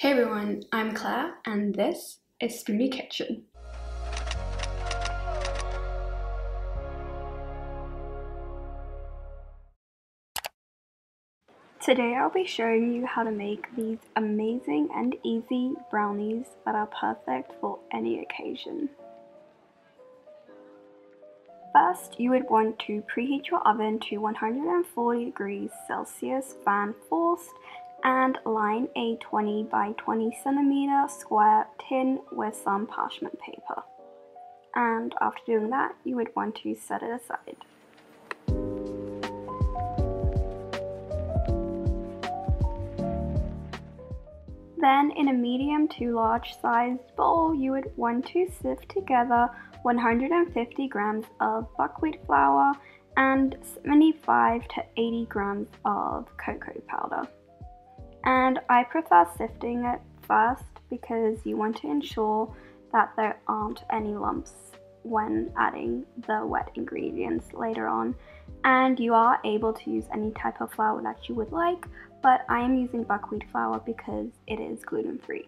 Hey everyone, I'm Claire and this is Spoony Kitchen. Today I'll be showing you how to make these amazing and easy brownies that are perfect for any occasion. First, you would want to preheat your oven to 140 degrees Celsius fan forced and line a 20 by 20 centimeter square tin with some parchment paper. And after doing that, you would want to set it aside. Then in a medium to large sized bowl, you would want to sift together 150 grams of buckwheat flour and 75 to 80 grams of cocoa powder. And I prefer sifting it first because you want to ensure that there aren't any lumps when adding the wet ingredients later on. And you are able to use any type of flour that you would like, but I am using buckwheat flour because it is gluten free.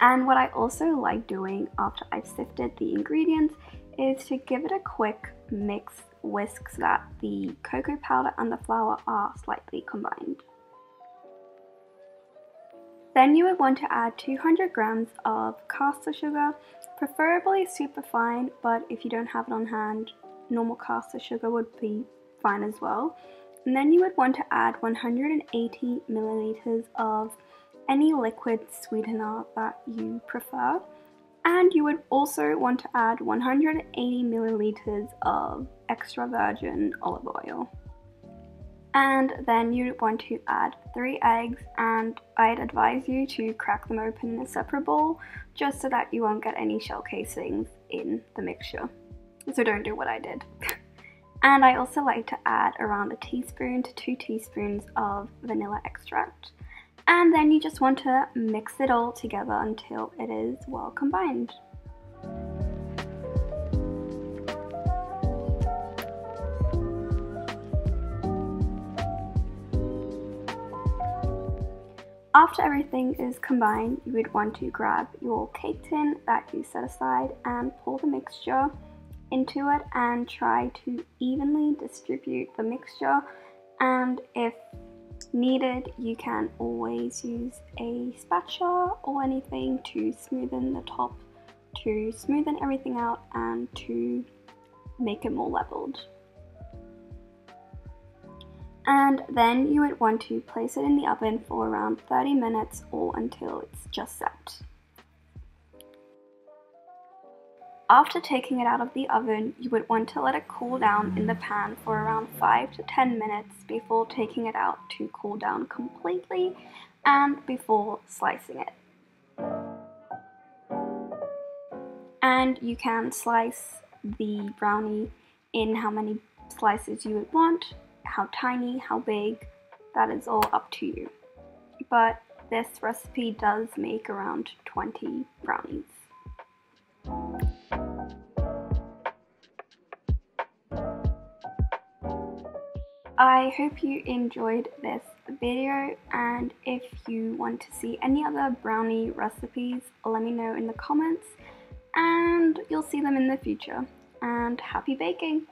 And what I also like doing after I've sifted the ingredients is to give it a quick whisk so that the cocoa powder and the flour are slightly combined. Then you would want to add 200 grams of caster sugar, preferably superfine, but if you don't have it on hand, normal caster sugar would be fine as well. And then you would want to add 180 milliliters of any liquid sweetener that you prefer. And you would also want to add 180 milliliters of extra virgin olive oil. And then you would want to add 3 eggs, and I'd advise you to crack them open in a separate bowl just so that you won't get any shell casings in the mixture. So don't do what I did. And I also like to add around a teaspoon to 2 teaspoons of vanilla extract. And then you just want to mix it all together until it is well combined. After everything is combined, you would want to grab your cake tin that you set aside and pour the mixture into it and try to evenly distribute the mixture. And if needed, you can always use a spatula or anything to smoothen the top, to smoothen everything out and to make it more leveled. And then you would want to place it in the oven for around 30 minutes or until it's just set. After taking it out of the oven, you would want to let it cool down in the pan for around 5 to 10 minutes before taking it out to cool down completely and before slicing it. And you can slice the brownie in how many slices you would want. How tiny, how big, that is all up to you. But this recipe does make around 20 brownies. I hope you enjoyed this video, and if you want to see any other brownie recipes, let me know in the comments and you'll see them in the future. And happy baking!